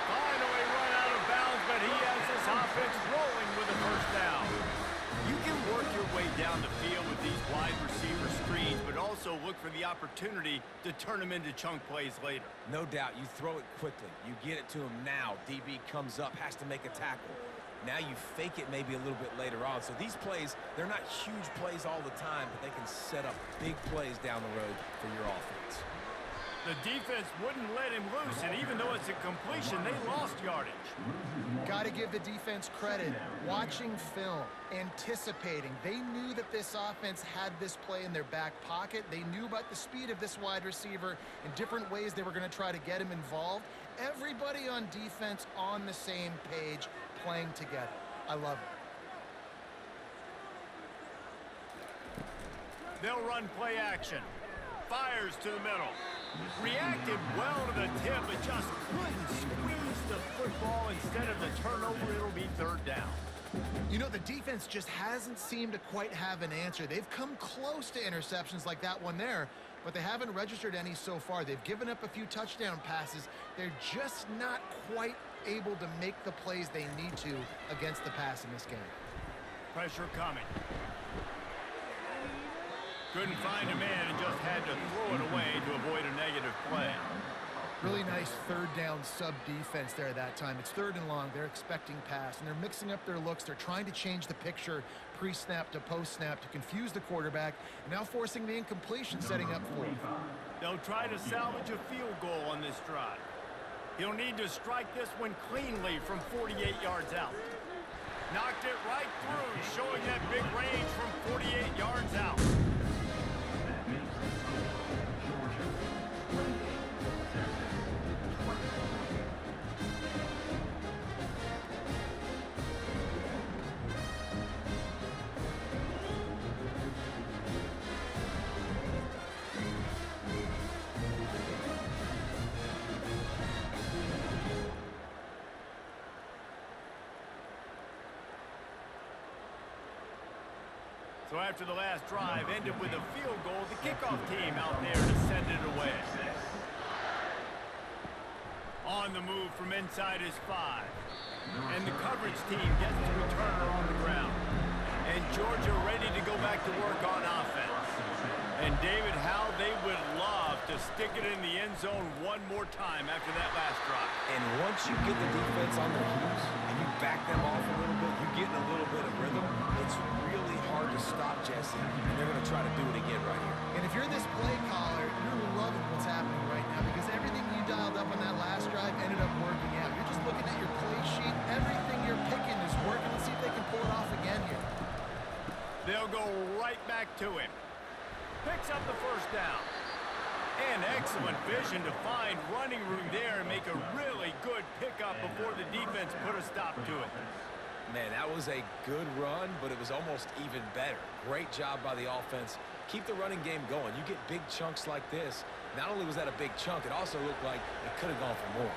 Finally run out of bounds, but he has this offense rolling with a first down. You can work your way down the field with these wide receiver screens, but also look for the opportunity to turn them into chunk plays later. No doubt, you throw it quickly. You get it to him now. DB comes up, has to make a tackle. Now you fake it maybe a little bit later on. So these plays, they're not huge plays all the time, but they can set up big plays down the road for your offense. The defense wouldn't let him loose, and even though it's a completion, they lost yardage. Got to give the defense credit. Watching film, anticipating. They knew that this offense had this play in their back pocket. They knew about the speed of this wide receiver and different ways they were going to try to get him involved. Everybody on defense on the same page, playing together. I love it. They'll run play action. Fires to the middle. Reacted well to the tip, but just couldn't squeeze the football. Instead of the turnover, it'll be third down. You know, the defense just hasn't seemed to quite have an answer. They've come close to interceptions like that one there, but they haven't registered any so far. They've given up a few touchdown passes. They're just not quite able to make the plays they need to against the pass in this game. Pressure coming. Couldn't find a man and just had to throw it away to avoid a negative play. Really nice third down sub defense there that time. It's third and long. They're expecting pass, and they're mixing up their looks. They're trying to change the picture pre-snap to post-snap to confuse the quarterback, and now forcing the incompletion, setting up for it. They'll try to salvage a field goal on this drive. He'll need to strike this one cleanly from 48 yards out. Knocked it right through, showing that big range from 48 yards out. So after the last drive ended with a field goal, the kickoff team out there to send it away. On the move from inside his 5. And the coverage team gets the returner on the ground. And Georgia ready to go back to work on offense. And David, how they would love to stick it in the end zone one more time after that last drive. And once you get the defense on their heels and you back them off a little bit, you get in a little bit of rhythm, it's really hard to stop Jesse, and they're going to try to do it again right here. And if you're this play caller, you're loving what's happening right now because everything you dialed up on that last drive ended up working out. You're just looking at your play sheet. Everything you're picking is working. Let's see if they can pull it off again here. They'll go right back to him. Picks up the first down. And excellent vision to find running room there and make a really good pickup before the defense put a stop to it. Man, that was a good run, but it was almost even better. Great job by the offense. Keep the running game going. You get big chunks like this. Not only was that a big chunk, it also looked like it could have gone for more.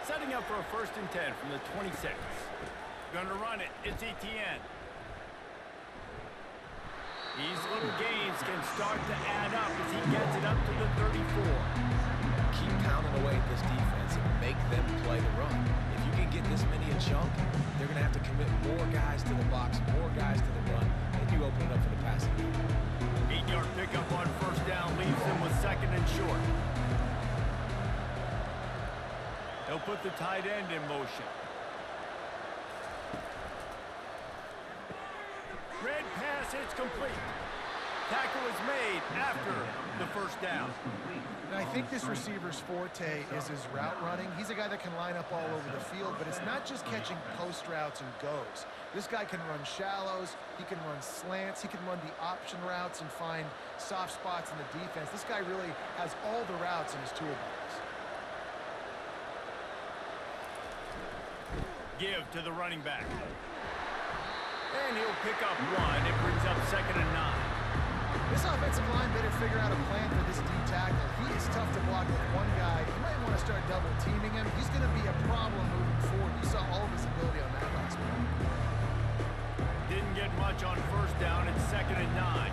Setting up for a 1st and 10 from the 26. Gonna run it. It's Etienne. These little gains can start to add up as he gets it up to the 34. Keep pounding away at this defense and make them play the run. If you can get this many a chunk, they're going to have to commit more guys to the box, more guys to the run, and you open it up for the passing game. 8-yard pickup on 1st down leaves them with 2nd and short. They'll put the tight end in motion. Red pass, it's complete. Tackle is made after the first down. And I think this receiver's forte is his route running. He's a guy that can line up all over the field, but it's not just catching post routes and goes. This guy can run shallows, he can run slants, he can run the option routes and find soft spots in the defense. This guy really has all the routes in his toolbox. Give to the running back. And he'll pick up one. It brings up 2nd and 9. This offensive line better figure out a plan for this D tackle. He is tough to block with one guy. You might want to start double teaming him. He's going to be a problem moving forward. You saw all of his ability on that last play. Didn't get much on first down. It's 2nd and 9.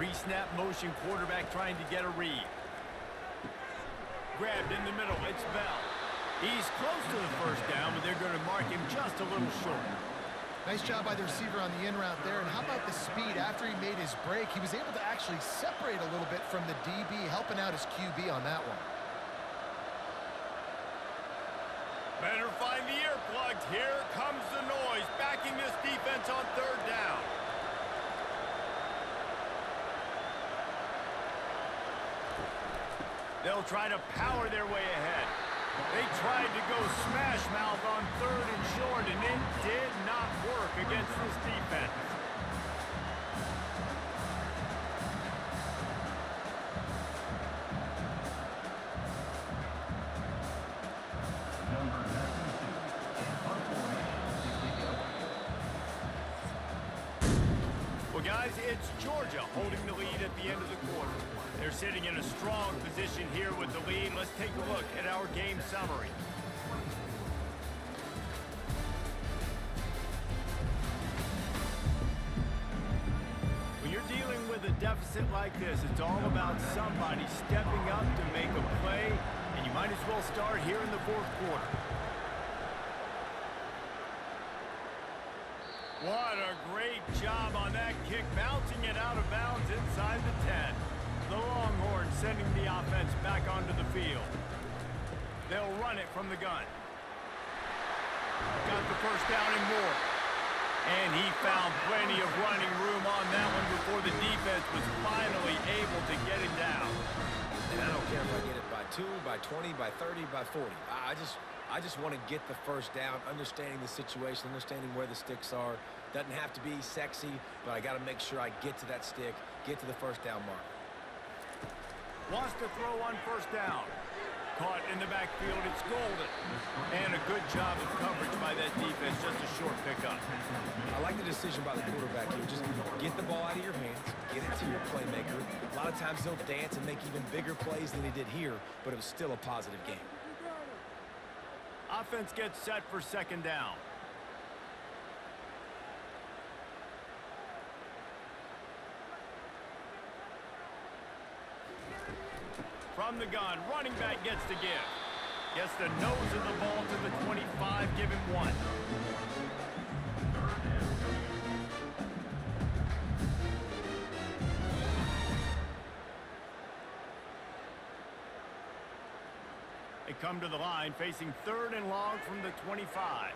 Pre-snap motion, quarterback trying to get a read. Grabbed in the middle. It's Bell. He's close to the first down, but they're going to mark him just a little short. Nice job by the receiver on the in route there. And how about the speed after he made his break? He was able to actually separate a little bit from the DB, helping out his QB on that one. Better find the earplugs. Here comes the noise, backing this defense on 3rd down. They'll try to power their way ahead. They tried to go smash mouth on 3rd and short, and it did not work against this defense. Well, guys, it's Georgia holding the lead at the end of the quarter. They're sitting in a strong position here with the lead. Let's take a look at our game summary. When you're dealing with a deficit like this, it's all about somebody stepping up to make a play, and you might as well start here in the 4th quarter. What a great job on that kick, bouncing it out of bounds inside the 10. The Longhorns sending the offense back onto the field. They'll run it from the gun. Got the first down and more. And he found plenty of running room on that one before the defense was finally able to get him down. And I don't care if I get it by 2, by 20, by 30, by 40. I just want to get the first down, understanding the situation, understanding where the sticks are. Doesn't have to be sexy, but I got to make sure I get to that stick, get to the first down mark. Wants to throw on first down. Caught in the backfield, it's Golden. And a good job of coverage by that defense, just a short pickup. I like the decision by the quarterback here. Just get the ball out of your hands, get it to your playmaker. A lot of times he'll dance and make even bigger plays than he did here, but it was still a positive game. Offense gets set for 2nd down. From the gun, running back gets the give. Gets the nose of the ball to the 25, give him 1. They come to the line, facing 3rd and long from the 25.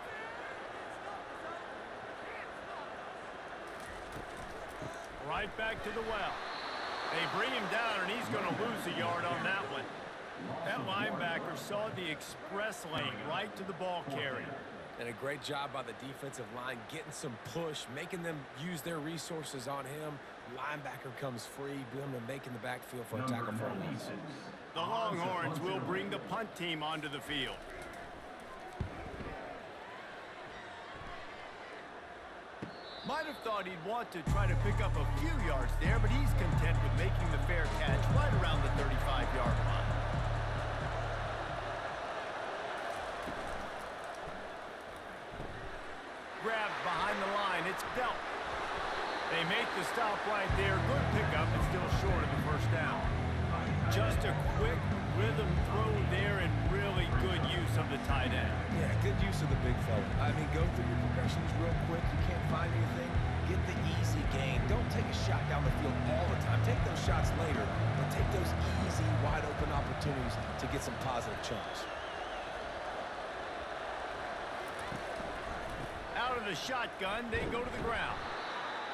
Right back to the well. They bring him down, and he's going to lose a yard on that one. That linebacker saw the express lane right to the ball carrier. And a great job by the defensive line, getting some push, making them use their resources on him. Linebacker comes free, boom, and making the backfield for a tackle for a loss. The Longhorns will bring the punt team onto the field. Might have thought he'd want to try to pick up a few yards there, but he's content with making the fair catch right around the 35-yard line. Grabbed behind the line, it's Belt. They make the stop right there. Good pickup, but still short of the first down. Just a quick rhythm throw there and really good use of the tight end. Yeah, good use of the big fella. I mean, go through your progressions real quick. You can't find anything. Get the easy gain. Don't take a shot down the field all the time. Take those shots later, but take those easy, wide-open opportunities to get some positive chunks. Out of the shotgun, they go to the ground.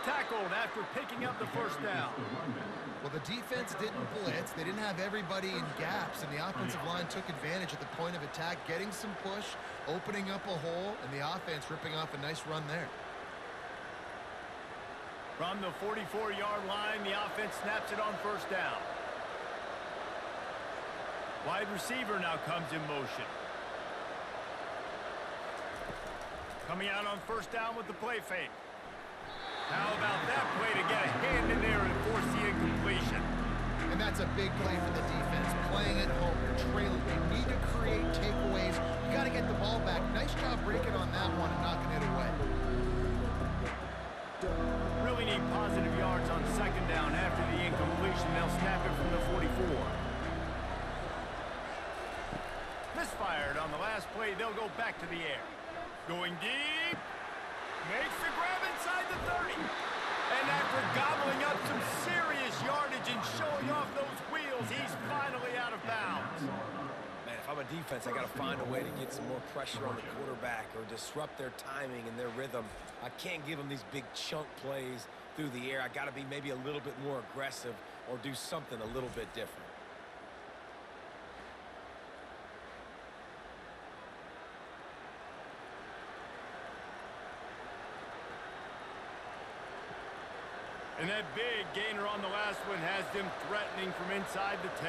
tackled after picking up the first down. Well, the defense didn't blitz. They didn't have everybody in gaps, and the offensive line took advantage at the point of attack, getting some push, opening up a hole, and the offense ripping off a nice run there. From the 44-yard line, the offense snaps it on first down. Wide receiver now comes in motion. Coming out on first down with the play fake. How about that play to get a hand in there and force the incompletion? And that's a big play for the defense. Playing at home, they're trailing. They need to create takeaways. You got to get the ball back. Nice job breaking on that one and knocking it away. Really need positive yards on second down after the incompletion. They'll snap it from the 44. Misfired on the last play. They'll go back to the air. Going deep. Makes the grab inside the 30. And after gobbling up some serious yardage and showing off those wheels, he's finally out of bounds. Man, if I'm a defense, I got to find a way to get some more pressure on the quarterback or disrupt their timing and their rhythm. I can't give them these big chunk plays through the air. I got to be maybe a little bit more aggressive or do something a little bit different. And that big gainer on the last one has them threatening from inside the 10.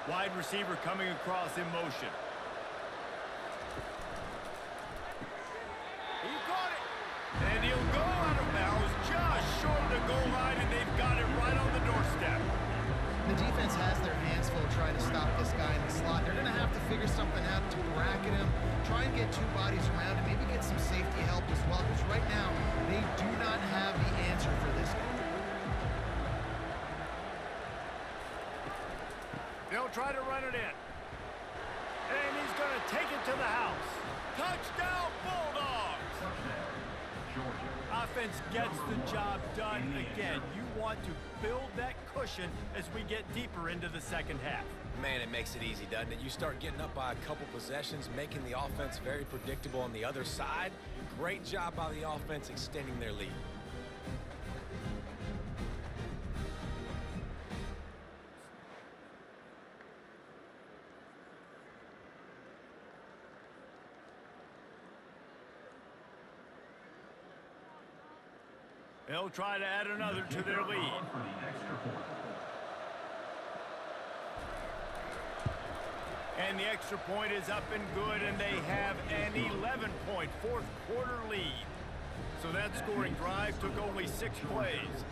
Wide receiver coming across in motion. He caught it. And he'll go out of bounds just short of the goal line, and they've got it right on the doorstep. The defense has their hands full trying to stop this guy in the slot. They're going to have to figure something out to bracket him, try and get two bodies around him, maybe get some safety help as well, because right now they do not have the answer for this guy. They'll try to run it in. And he's going to take it to the house. Touchdown, Bulldogs! Offense gets the job done again. You want to build that cushion as we get deeper into the second half. Man, it makes it easy, doesn't it? You start getting up by a couple possessions, making the offense very predictable on the other side. Great job by the offense extending their lead. They'll try to add another to their lead. And the extra point is up and good, and they have an 11-point fourth-quarter lead. So that scoring drive took only 6 plays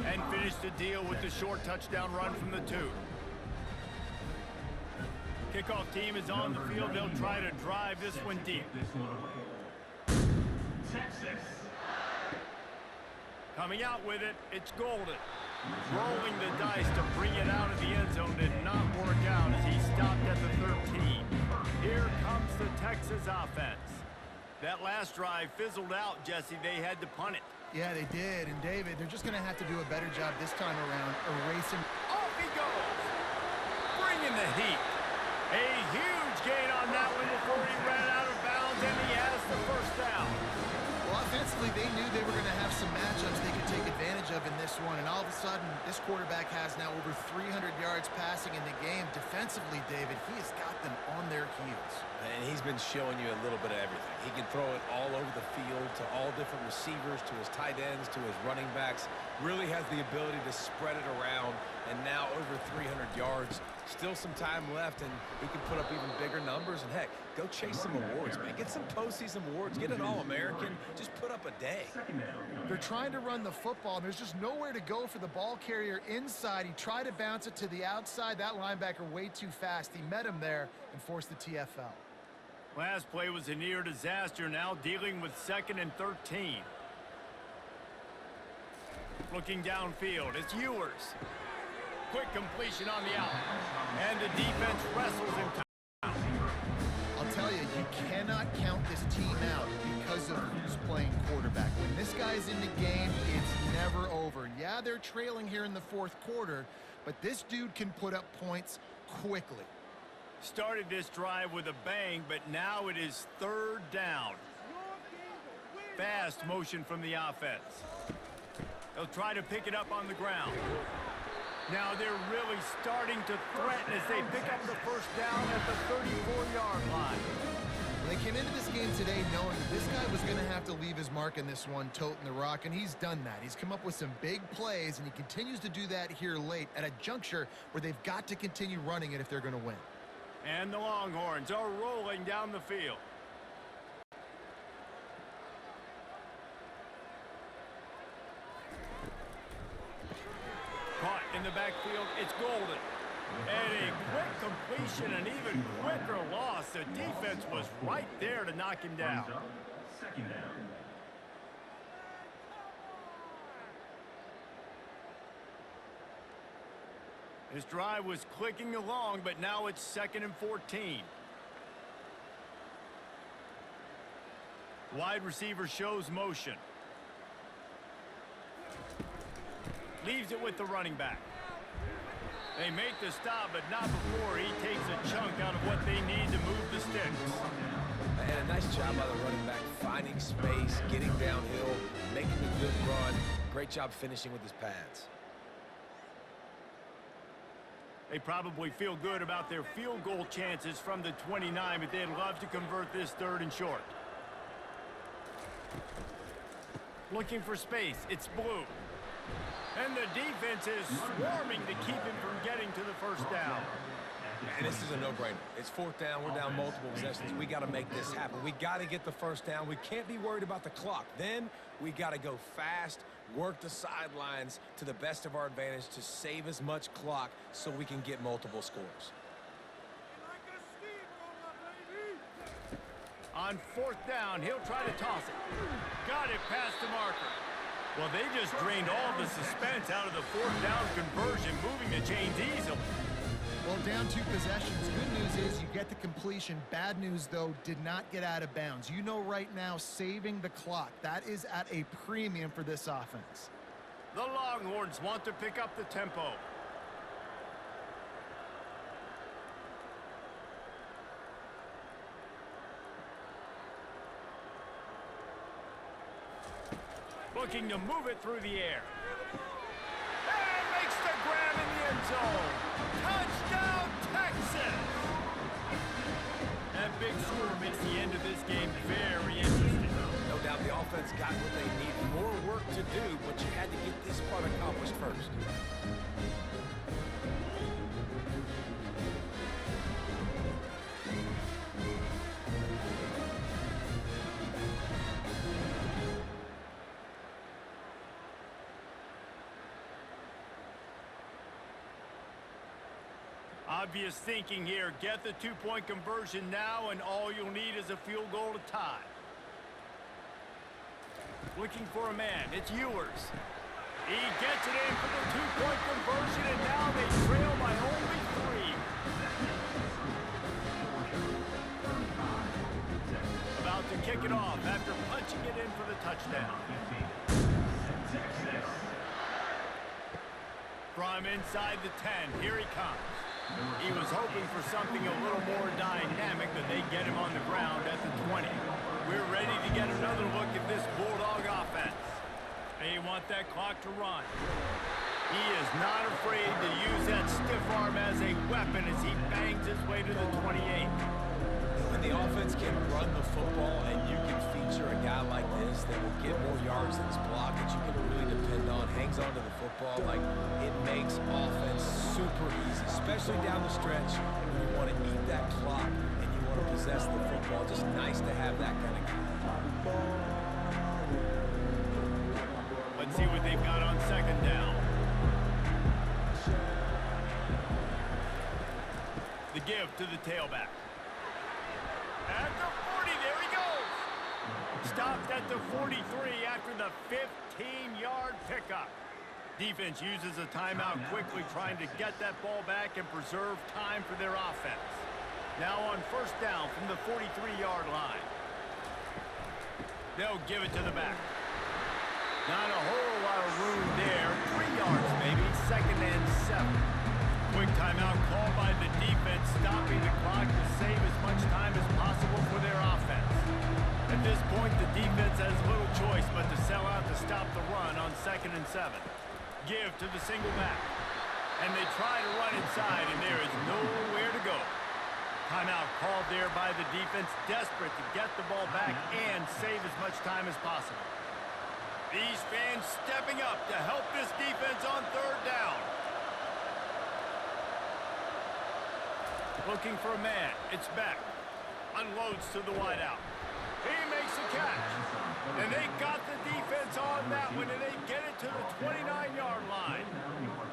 and finished the deal with the short touchdown run from the 2. Kickoff team is on the field. They'll try to drive this one deep. Texas. Coming out with it, it's Golden. Rolling the dice to bring it out of the end zone did not work out as he stopped at the 13. Here comes the Texas offense. That last drive fizzled out, Jesse. They had to punt it. Yeah, they did. And, David, they're just going to have to do a better job this time around erasing. Off he goes. Bringing the heat. A huge gain on that one before he ran out of bounds, and he has the first down. Well, offensively, they knew they were going to have some matchups they could take advantage of in this one, and all of a sudden, this quarterback has now over 300 yards passing in the game. Defensively, David, he has got them on their heels. And he's been showing you a little bit of everything. He can throw it all over the field to all different receivers, to his tight ends, to his running backs. Really has the ability to spread it around, and now over 300 yards. Still some time left, and he can put up even bigger numbers. And, heck, go chase some awards, man. Get some postseason awards. Get an All-American. Just put up a day. They're trying to run the football, and there's just nowhere to go for the ball carrier inside. He tried to bounce it to the outside. That linebacker way too fast. He met him there and forced the TFL. Last play was a near disaster, now dealing with 2nd and 13. Looking downfield, it's Ewers. Quick completion on the out. And the defense wrestles him down. I'll tell you, you cannot count this team out because of who's playing quarterback. When this guy's in the game, it's never over. Yeah, they're trailing here in the 4th quarter, but this dude can put up points quickly. Started this drive with a bang, but now it is 3rd down. fast motion from the offense. They'll try to pick it up on the ground. Now they're really starting to threaten as they pick up the first down at the 34-yard line. They came into this game today knowing that this guy was going to have to leave his mark in this one, toting the rock, and he's done that. He's come up with some big plays, and he continues to do that here late at a juncture where they've got to continue running it if they're going to win. And the Longhorns are rolling down the field. Caught in the backfield, it's Golden. And a quick completion, an even quicker loss. The defense was right there to knock him down. Second down. His drive was clicking along, but now it's 2nd and 14. Wide receiver shows motion. Leaves it with the running back. They make the stop, but not before he takes a chunk out of what they need to move the sticks. And a nice job by the running back, finding space, getting downhill, making a good run. Great job finishing with his pads. They probably feel good about their field goal chances from the 29, but they'd love to convert this 3rd and short. Looking for space, it's Blue. And the defense is swarming to keep him from getting to the first down. And this is a no-brainer. It's 4th down. We're down multiple possessions. We got to make this happen. We got to get the first down. We can't be worried about the clock. Then we got to go fast, work the sidelines to the best of our advantage to save as much clock so we can get multiple scores. On 4th down, he'll try to toss it. Got it past the marker. Well, they just drained all the suspense out of the 4th down conversion, moving the chains easily. Well, down 2 possessions. Good news is you get the completion. Bad news, though, did not get out of bounds. You know right now, saving the clock, that is at a premium for this offense. The Longhorns want to pick up the tempo. Looking to move it through the air. And makes the grab in the end zone. Touchdown, Texas! That big score makes the end of this game very interesting. No doubt the offense got what they needed. More work to do, but you had to get this part accomplished first. Obvious thinking here. Get the 2-point conversion now, and all you'll need is a field goal to tie. Looking for a man. It's Ewers. He gets it in for the 2-point conversion, and now they trail by only 3. About to kick it off after punching it in for the touchdown. From inside the 10, here he comes. He was hoping for something a little more dynamic, but they get him on the ground at the 20. We're ready to get another look at this Bulldog offense. They want that clock to run. He is not afraid to use that stiff arm as a weapon as he bangs his way to the 28. When the offense can run the football and you can feature a guy like this that will get more yards than his block that you can really depend on, hangs onto the football, like it makes offense super easy, especially down the stretch when you want to eat that clock and you want to possess the football. Just nice to have that kind of guy. Let's see what they've got on 2nd down. The give to the tailback. At the 40, there he goes. Stopped at the 43 after the 15-yard pickup. Defense uses a timeout quickly, trying to get that ball back and preserve time for their offense. Now on 1st down from the 43-yard line. They'll give it to the back. Not a whole lot of room there. 3 yards maybe, 2nd and 7. Quick timeout called by the defense, stopping the clock to save as much time as possible for their offense. At this point, the defense has little choice but to sell out to stop the run on 2nd and 7. Give to the single back. And they try to run inside, and there is nowhere to go. Timeout called there by the defense, desperate to get the ball back and save as much time as possible. These fans stepping up to help this defense on 3rd down. Looking for a man. It's Beck. Unloads to the wideout. He makes a catch. And they got the defense on that one, and they get it to the 29-yard line.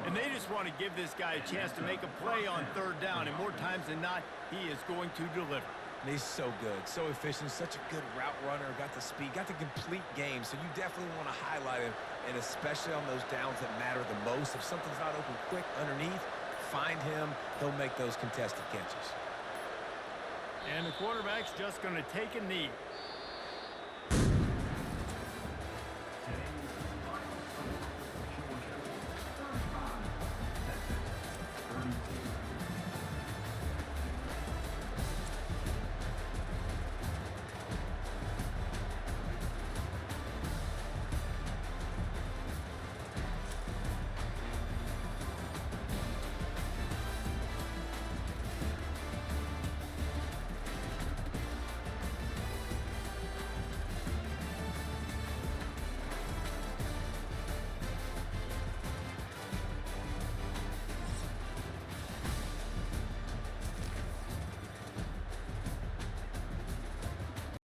And they just want to give this guy a chance to make a play on 3rd down, and more times than not, he is going to deliver. And he's so good, so efficient, such a good route runner, got the speed, got the complete game, so you definitely want to highlight him, and especially on those downs that matter the most. If something's not open quick underneath, find him. He'll make those contested catches. And the quarterback's just going to take a knee.